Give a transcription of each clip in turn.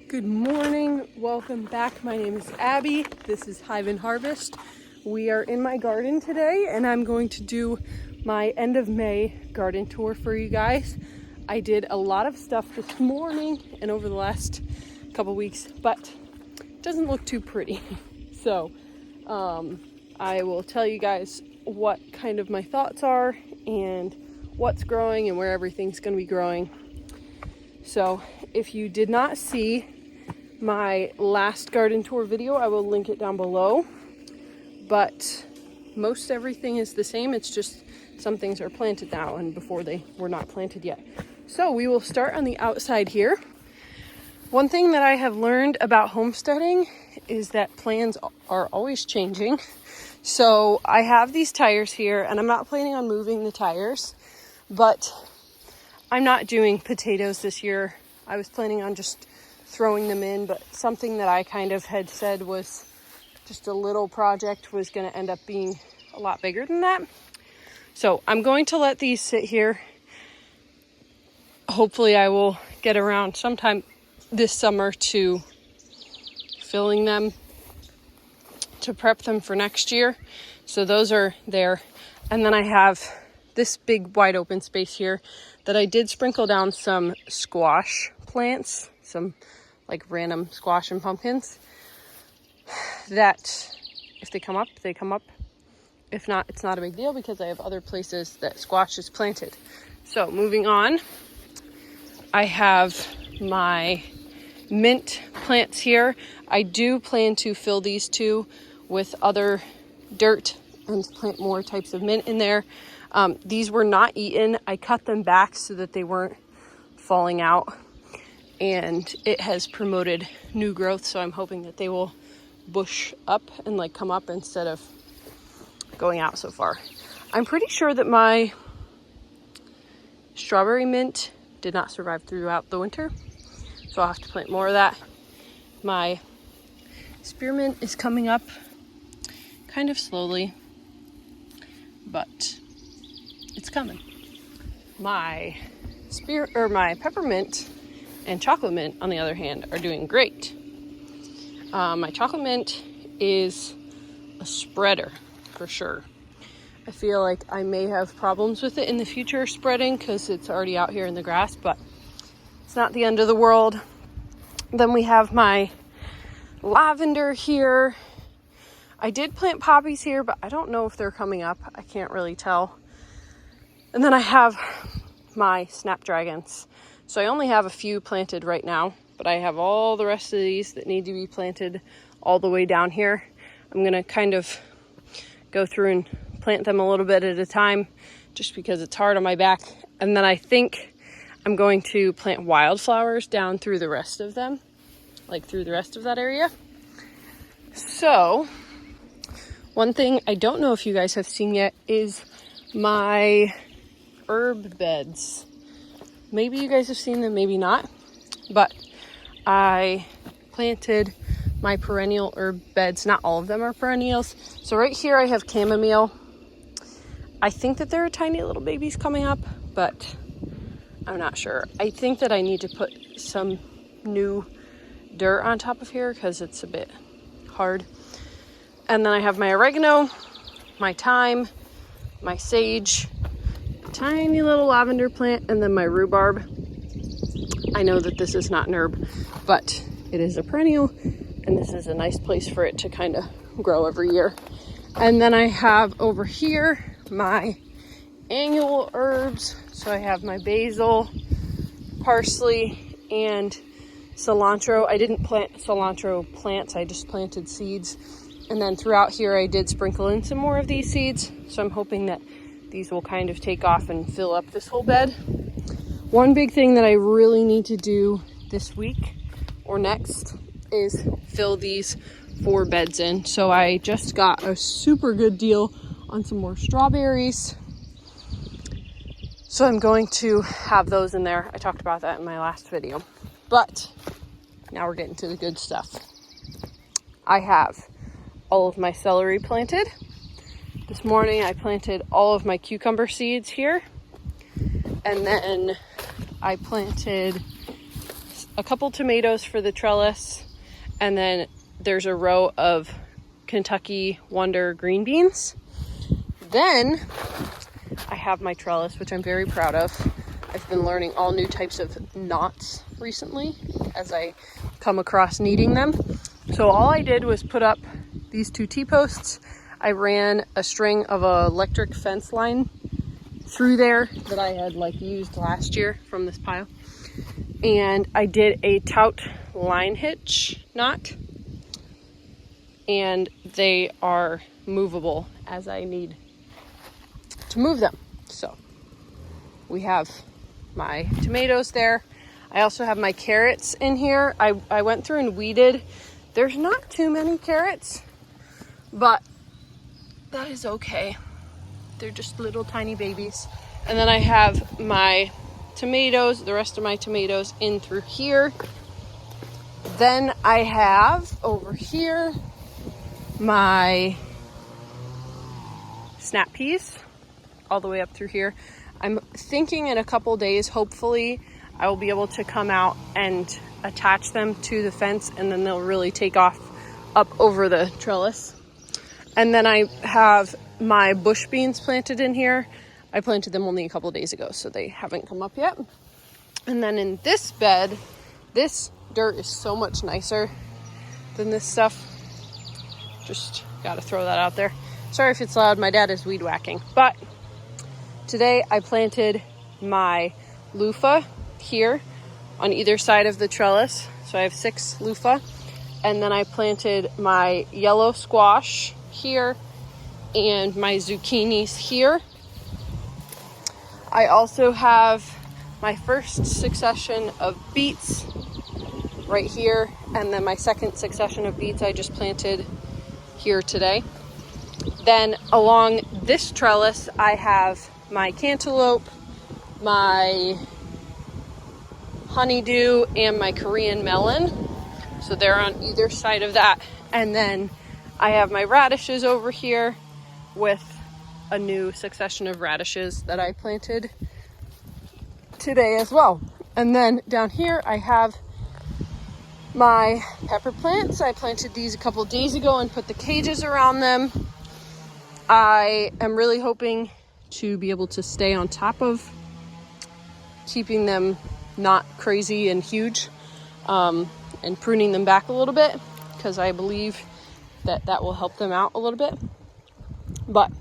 Good morning, welcome back. My name is Abby. This is Hive and Harvest. We are in my garden today and I'm going to do my end of May garden tour for you guys. I did a lot of stuff this morning and over the last couple weeks, but it doesn't look too pretty. So I will tell you guys what kind of my thoughts are and what's growing and where everything's going to be growing. So if you did not see my last garden tour video, I will link it down below, but most everything is the same. It's just some things are planted now and before they were not planted yet. So we will start on the outside here. One thing that I have learned about homesteading is that plans are always changing. So I have these tires here and I'm not planning on moving the tires, but I'm not doing potatoes this year. I was planning on just throwing them in, but something that I kind of had said was just a little project was going to end up being a lot bigger than that. So I'm going to let these sit here. Hopefully I will get around sometime this summer to filling them to prep them for next year. So those are there. And then I have this big wide open space here that I did sprinkle down some squash plants, some like random squash and pumpkins that if they come up, they come up. If not, it's not a big deal because I have other places that squash is planted. So moving on, I have my mint plants here. I do plan to fill these two with other dirt and plant more types of mint in there. These were not eaten. I cut them back so that they weren't falling out, and it has promoted new growth. So I'm hoping that they will bush up and like come up instead of going out so far. I'm pretty sure that my strawberry mint did not survive throughout the winter, so I'll have to plant more of that. My spearmint is coming up kind of slowly, but it's coming. My peppermint and chocolate mint, on the other hand, are doing great. My chocolate mint is a spreader for sure. I feel like I may have problems with it in the future spreading because it's already out here in the grass, but it's not the end of the world. Then we have my lavender here. I did plant poppies here, but I don't know if they're coming up. I can't really tell. And then I have my snapdragons. So I only have a few planted right now, but I have all the rest of these that need to be planted all the way down here. I'm gonna kind of go through and plant them a little bit at a time just because it's hard on my back. And then I think I'm going to plant wildflowers down through the rest of them, like through the rest of that area. So one thing I don't know if you guys have seen yet is my herb beds. Maybe you guys have seen them, maybe not, but I planted my perennial herb beds. Not all of them are perennials. So right here I have chamomile. I think that there are tiny little babies coming up, but I'm not sure. I think that I need to put some new dirt on top of here because it's a bit hard. And then I have my oregano, my thyme, my sage, tiny little lavender plant, and then my rhubarb. I know that this is not an herb, but it is a perennial, and this is a nice place for it to kind of grow every year. And then I have over here my annual herbs. So I have my basil, parsley, and cilantro. I didn't plant cilantro plants, I just planted seeds. And then throughout here I did sprinkle in some more of these seeds. So I'm hoping that these will kind of take off and fill up this whole bed. One big thing that I really need to do this week or next is fill these 4 beds in. So I just got a super good deal on some more strawberries. So I'm going to have those in there. I talked about that in my last video. But now we're getting to the good stuff. I have all of my celery planted. This morning I planted all of my cucumber seeds here. And then I planted a couple tomatoes for the trellis, and then there's a row of Kentucky Wonder green beans. Then I have my trellis, which I'm very proud of. I've been learning all new types of knots recently as I come across needing them. So all I did was put up these 2 T-posts. I ran a string of electric fence line through there that I had used last year from this pile. And I did a tout line hitch knot, and they are movable as I need to move them. So we have my tomatoes there. I also have my carrots in here. I went through and weeded. There's not too many carrots, but that is okay. They're just little tiny babies. And then I have my tomatoes, the rest of my tomatoes in through here. Then I have over here my snap peas all the way up through here. I'm thinking in a couple days, hopefully, I will be able to come out and attach them to the fence, and then they'll really take off up over the trellis. And then I have my bush beans planted in here. I planted them only a couple days ago, so they haven't come up yet. And then in this bed, this dirt is so much nicer than this stuff. Just gotta throw that out there. Sorry if it's loud, my dad is weed whacking. But today I planted my loofah here on either side of the trellis. So I have 6 loofah. And then I planted my yellow squash here and my zucchinis here. I also have my first succession of beets right here, and then my second succession of beets I just planted here today. Then along this trellis I have my cantaloupe, my honeydew, and my Korean melon. So they're on either side of that. And then I have my radishes over here with a new succession of radishes that I planted today as well. And then down here I have my pepper plants. I planted these a couple days ago and put the cages around them. I am really hoping to be able to stay on top of keeping them not crazy and huge, and pruning them back a little bit, because I believe that that will help them out a little bit. But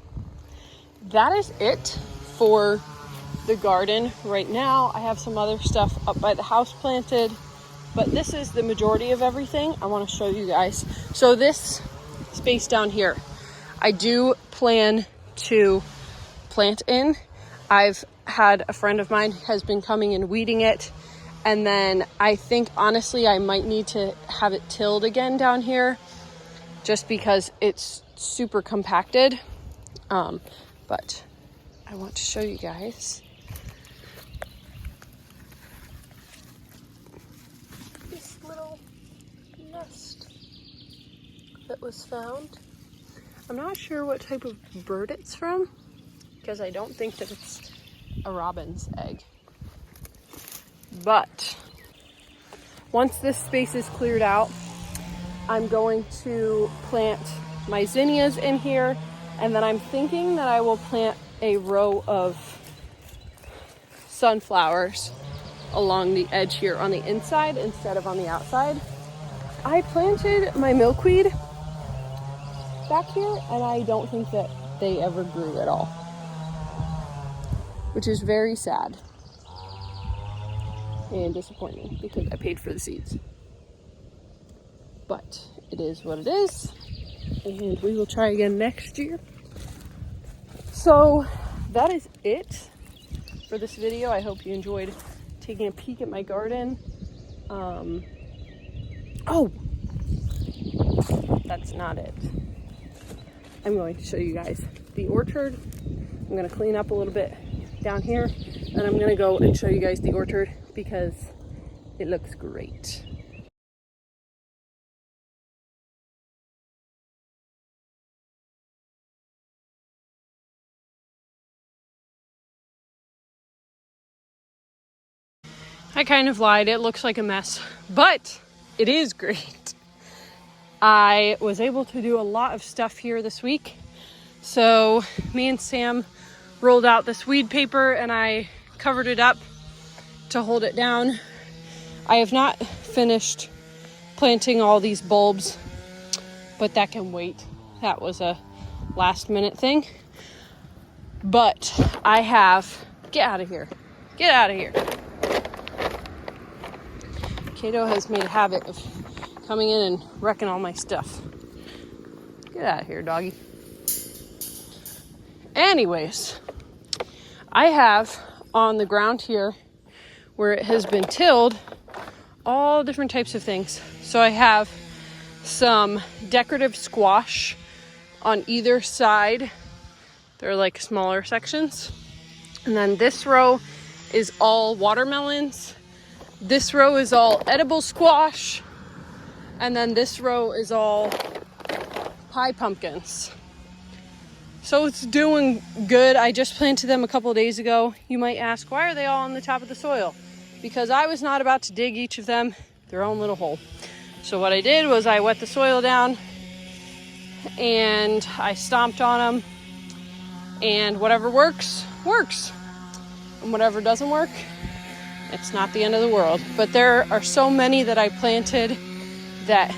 that is it for the garden right now. I have some other stuff up by the house planted, but this is the majority of everything I want to show you guys. So this space down here, I do plan to plant in. I've had a friend of mine has been coming and weeding it, and then I think honestly I might need to have it tilled again down here just because it's super compacted. But I want to show you guys this little nest that was found. I'm not sure what type of bird it's from, because I don't think that it's a robin's egg. But once this space is cleared out, I'm going to plant my zinnias in here, and then I'm thinking that I will plant a row of sunflowers along the edge here on the inside instead of on the outside. I planted my milkweed back here, and I don't think that they ever grew at all, which is very sad and disappointing because I paid for the seeds. But it is what it is, and we will try again next year. So that is it for this video. I hope you enjoyed taking a peek at my garden. Oh, that's not it. I'm going to show you guys the orchard. I'm going to clean up a little bit down here, and I'm going to go and show you guys the orchard because it looks great. I kind of lied. It looks like a mess, but it is great. I was able to do a lot of stuff here this week. So me and Sam rolled out this weed paper and I covered it up to hold it down. I have not finished planting all these bulbs, but that can wait. That was a last minute thing. But I have, get out of here. Get out of here. Kato has made a habit of coming in and wrecking all my stuff. Get out of here, doggy. Anyways, I have on the ground here where it has been tilled all different types of things. So I have some decorative squash on either side. They're like smaller sections. And then this row is all watermelons. This row is all edible squash. And then this row is all pie pumpkins. So it's doing good. I just planted them a couple of days ago. You might ask, why are they all on the top of the soil? Because I was not about to dig each of them their own little hole. So what I did was I wet the soil down and I stomped on them, and whatever works, works. And whatever doesn't work, it's not the end of the world. But there are so many that I planted that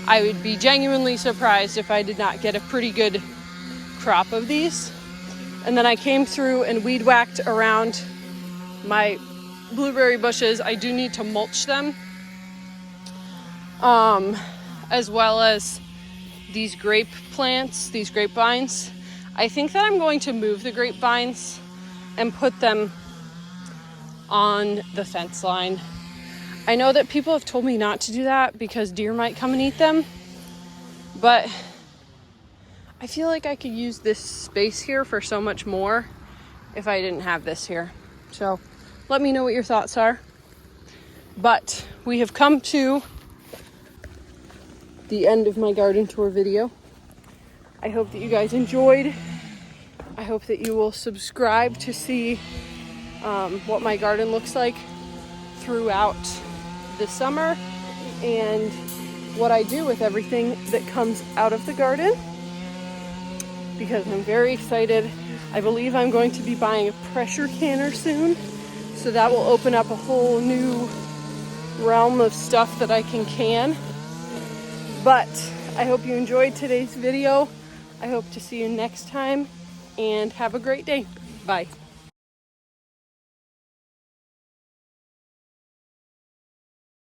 I would be genuinely surprised if I did not get a pretty good crop of these. And then I came through and weed whacked around my blueberry bushes. I do need to mulch them, as well as these grape plants, these grapevines. I think that I'm going to move the grapevines and put them on the fence line. I know that people have told me not to do that because deer might come and eat them, but I feel like I could use this space here for so much more if I didn't have this here. So let me know what your thoughts are. But we have come to the end of my garden tour video. I hope that you guys enjoyed. I hope that you will subscribe to see what my garden looks like throughout the summer and what I do with everything that comes out of the garden, because I'm very excited. I believe I'm going to be buying a pressure canner soon, so that will open up a whole new realm of stuff that I can. But I hope you enjoyed today's video. I hope to see you next time, and have a great day. Bye.